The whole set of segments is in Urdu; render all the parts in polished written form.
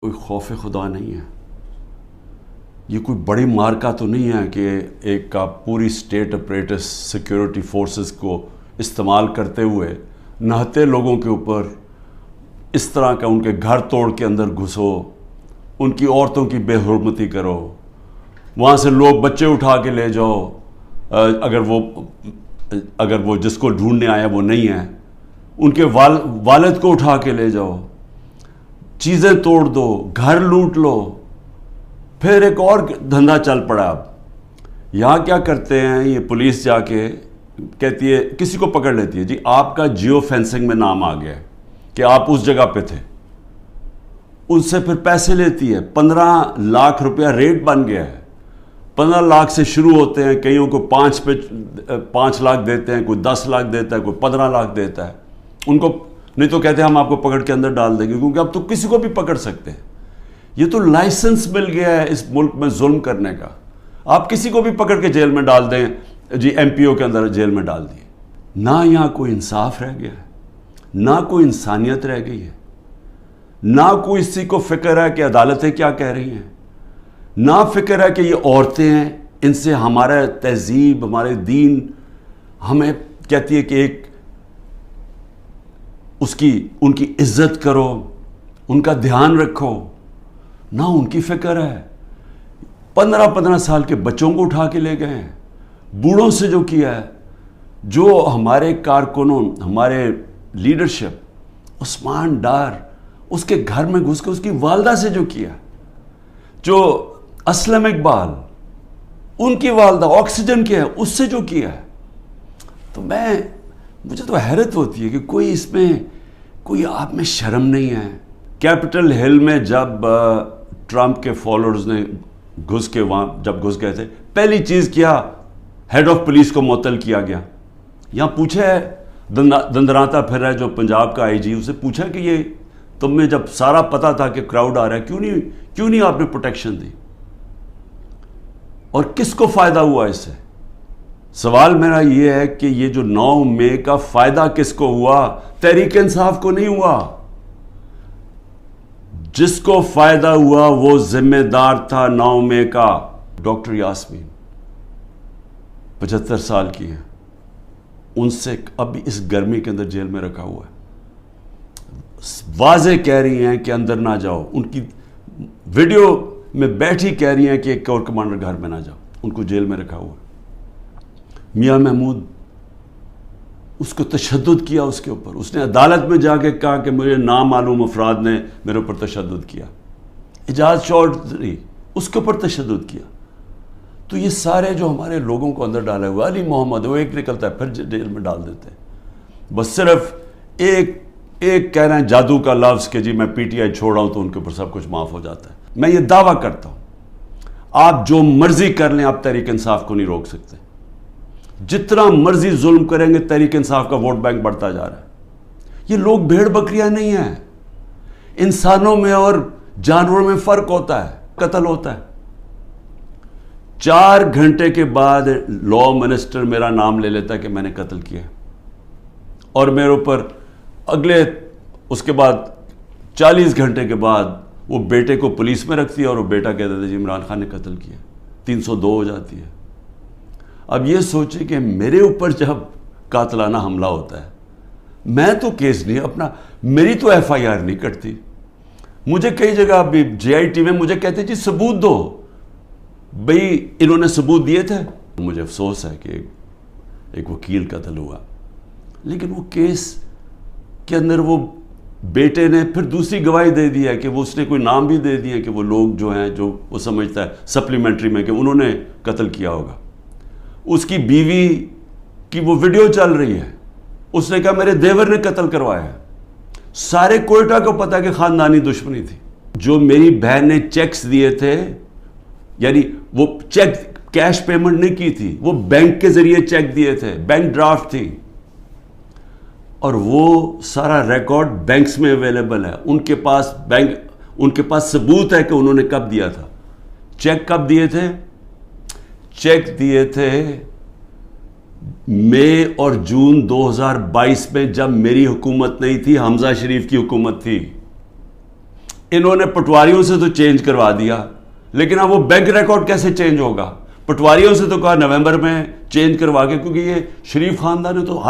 کوئی خوف خدا نہیں ہے، یہ کوئی بڑی مارکا تو نہیں ہے کہ ایک کا پوری اسٹیٹ اپریٹس سیکیورٹی فورسز کو استعمال کرتے ہوئے نہتے لوگوں کے اوپر اس طرح کا ان کے گھر توڑ کے اندر گھسو، ان کی عورتوں کی بے حرمتی کرو، وہاں سے لوگ بچے اٹھا کے لے جاؤ، اگر وہ جس کو ڈھونڈنے آیا وہ نہیں ہے، ان کے والد کو اٹھا کے لے جاؤ، چیزیں توڑ دو، گھر لوٹ لو، پھر ایک اور دھندا چل پڑا۔ اب یہاں کیا کرتے ہیں، یہ پولیس جا کے کہتی ہے، کسی کو پکڑ لیتی ہے، جی آپ کا جیو فینسنگ میں نام آ گیا ہے کہ آپ اس جگہ پہ تھے، ان سے پھر پیسے لیتی ہے، 15 لاکھ روپیہ ریٹ بن گیا ہے، 15 لاکھ سے شروع ہوتے ہیں، کئیوں کو 5 لاکھ دیتے ہیں، کوئی 10 لاکھ دیتا ہے، کوئی 15 لاکھ دیتا ہے، ان کو نہیں تو کہتے ہیں ہم آپ کو پکڑ کے اندر ڈال دیں گے، کیونکہ اب تو کسی کو بھی پکڑ سکتے ہیں، یہ تو لائسنس مل گیا ہے اس ملک میں ظلم کرنے کا، آپ کسی کو بھی پکڑ کے جیل میں ڈال دیں، جی ایم پی او کے اندر جیل میں ڈال دیے۔ نہ یہاں کوئی انصاف رہ گیا ہے، نہ کوئی انسانیت رہ گئی ہے، نہ کوئی اسی کو فکر ہے کہ عدالتیں کیا کہہ رہی ہیں، نہ فکر ہے کہ یہ عورتیں ہیں، ان سے ہمارا تہذیب، ہمارے دین ہمیں کہتی ہے کہ ایک ان کی عزت کرو، ان کا دھیان رکھو، نہ ان کی فکر ہے۔ 15 سال کے بچوں کو اٹھا کے لے گئے ہیں، بوڑھوں سے جو کیا ہے، جو ہمارے کارکنوں، ہمارے لیڈرشپ، عثمان ڈار، اس کے گھر میں گھس کے اس کی والدہ سے جو کیا، جو اسلم اقبال، ان کی والدہ آکسیجن کیا ہے، اس سے جو کیا ہے، تو مجھے تو حیرت ہوتی ہے کہ کوئی اس میں کوئی آپ میں شرم نہیں ہے۔ کیپٹل ہل میں جب ٹرمپ کے فالوورز نے گھس کے وہاں جب گھس گئے تھے، پہلی چیز کیا، ہیڈ آف پولیس کو معطل کیا گیا۔ یہاں پوچھا ہے، دندراتا پھر رہا ہے جو پنجاب کا آئی جی، اسے پوچھا کہ یہ تم میں جب سارا پتا تھا کہ کراؤڈ آ رہا ہے، کیوں نہیں آپ نے پروٹیکشن دی، اور کس کو فائدہ ہوا اس سے؟ سوال میرا یہ ہے کہ یہ جو 9 مئی کا فائدہ کس کو ہوا؟ تحریک انصاف کو نہیں ہوا۔ جس کو فائدہ ہوا وہ ذمہ دار تھا 9 مئی کا، ڈاکٹر یاسمین 75 سال کی ہیں، ان سے اب اس گرمی کے اندر جیل میں رکھا ہوا ہے، واضح کہہ رہی ہیں کہ اندر نہ جاؤ، ان کی ویڈیو میں بیٹھی کہہ رہی ہیں کہ ایک کور کمانڈر گھر میں نہ جاؤ، ان کو جیل میں رکھا ہوا ہے۔ میاں محمود، اس کو تشدد کیا اس کے اوپر، اس نے عدالت میں جا کے کہا کہ مجھے نامعلوم افراد نے میرے اوپر تشدد کیا، اعجاز چودھری اس کے اوپر تشدد کیا۔ تو یہ سارے جو ہمارے لوگوں کو اندر ڈالے ہوئے، علی محمد، وہ ایک نکلتا ہے پھر جیل میں ڈال دیتے ہیں، بس صرف ایک کہہ رہے ہیں جادو کا لفظ کہ جی میں پی ٹی آئی چھوڑ رہا ہوں تو ان کے اوپر سب کچھ معاف ہو جاتا ہے۔ میں یہ دعویٰ کرتا ہوں، آپ جو مرضی کر لیں، آپ تحریک انصاف کو نہیں روک سکتے، جتنا مرضی ظلم کریں گے تحریک انصاف کا ووٹ بینک بڑھتا جا رہا ہے۔ یہ لوگ بھیڑ بکریاں نہیں ہیں، انسانوں میں اور جانوروں میں فرق ہوتا ہے، قتل ہوتا ہے۔ 4 گھنٹے کے بعد لا منسٹر میرا نام لے لیتا ہے کہ میں نے قتل کیا، اور میرے اوپر اس کے بعد 40 گھنٹے کے بعد وہ بیٹے کو پولیس میں رکھتی ہے، اور وہ بیٹا کہتا ہے جی عمران خان نے قتل کیا، 302 ہو جاتی ہے۔ اب یہ سوچیں کہ میرے اوپر جب قاتلانہ حملہ ہوتا ہے، میں تو کیس نہیں میری تو ایف آئی آر نہیں کٹتی، مجھے کئی جگہ ابھی جے آئی ٹی میں مجھے کہتے جی ثبوت دو، بھئی انہوں نے ثبوت دیے تھے۔ مجھے افسوس ہے کہ ایک وکیل قتل ہوا، لیکن وہ کیس کے اندر وہ بیٹے نے پھر دوسری گواہی دے دی ہے کہ اس نے کوئی نام بھی دے دیا کہ وہ لوگ جو ہیں جو وہ سمجھتا ہے سپلیمنٹری میں کہ انہوں نے قتل کیا ہوگا۔ اس کی بیوی کی وہ ویڈیو چل رہی ہے، اس نے کہا میرے دیور نے قتل کروایا ہے۔ سارے کوئٹہ کو پتا کہ خاندانی دشمنی تھی۔ جو میری بہن نے چیکس دیے تھے، یعنی وہ چیک کیش پیمنٹ نہیں کی تھی، وہ بینک کے ذریعے چیک دیے تھے، بینک ڈرافٹ تھی، اور وہ سارا ریکارڈ بینکس میں اویلیبل ہے، ان کے پاس ثبوت ہے کہ انہوں نے کب دیا تھا۔ چیک کب دیے تھے؟ چیک دیے تھے مئی اور جون 2022 میں، جب میری حکومت نہیں تھی، حمزہ شریف کی حکومت تھی۔ انہوں نے پٹواریوں سے تو چینج کروا دیا، لیکن اب وہ بینک ریکارڈ کیسے چینج ہوگا؟ پٹواریوں سے تو کہا نومبر میں چینج کروا کے، کیونکہ یہ شریف خاندان نے تو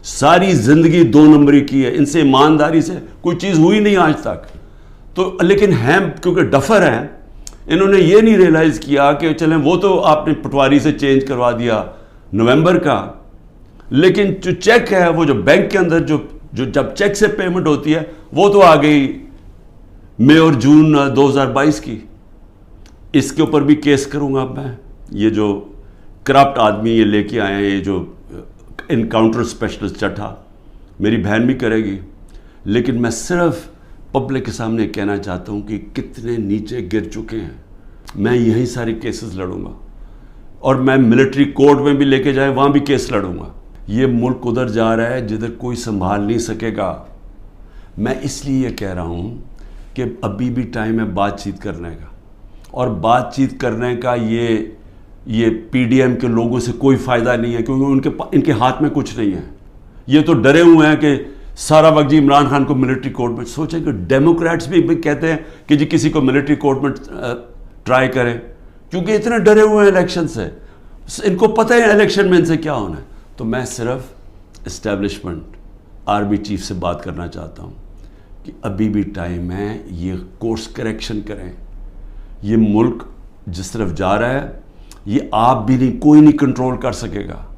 ساری زندگی 2 نمبری کی ہے، ان سے ایمانداری سے کوئی چیز ہوئی نہیں آج تک. تو لیکن ہیں کیونکہ ڈفر ہیں، انہوں نے یہ نہیں ریئلائز کیا کہ چلیں وہ تو آپ نے پٹواری سے چینج کروا دیا نومبر کا، لیکن جو چیک ہے وہ جو بینک کے اندر جو جب چیک سے پیمنٹ ہوتی ہے وہ تو آ گئی مئی اور جون 2022 کی. اس کے اوپر بھی کیس کروں گا میں. یہ جو کرپٹ آدمی یہ لے کے آئے ہیں، یہ جو انکاؤنٹر اسپیشلسٹ چٹھا، میری بہن بھی کرے گی، لیکن میں صرف پبلک کے سامنے کہنا چاہتا ہوں کہ کتنے نیچے گر چکے ہیں. میں یہی سارے کیسز لڑوں گا، اور میں ملٹری کورٹ میں بھی لے کے جائے وہاں بھی کیس لڑوں گا. یہ ملک ادھر جا رہا ہے جدھر کوئی سنبھال نہیں سکے گا. میں اس لیے یہ کہہ رہا ہوں کہ ابھی بھی ٹائم ہے بات چیت کرنے کا، اور بات چیت کرنے کا یہ پی ڈی ایم کے لوگوں سے کوئی فائدہ نہیں ہے، کیونکہ ان کے ہاتھ میں کچھ نہیں ہے. یہ تو ڈرے ہوئے ہیں کہ سارا وقت جی عمران خان کو ملٹری کورٹ میں. سوچیں کہ ڈیموکریٹس بھی کہتے ہیں کہ جی کسی کو ملٹری کورٹ میں ٹرائی کریں، کیونکہ اتنے ڈرے ہوئے ہیں الیکشن سے. ان کو پتہ ہے الیکشن میں ان سے کیا ہونا ہے. تو میں صرف اسٹیبلشمنٹ آرمی چیف سے بات کرنا چاہتا ہوں کہ ابھی بھی ٹائم ہے، یہ کورس کریکشن کریں. یہ ملک جس طرف جا رہا ہے یہ آپ بھی نہیں، کوئی نہیں کنٹرول کر سکے گا.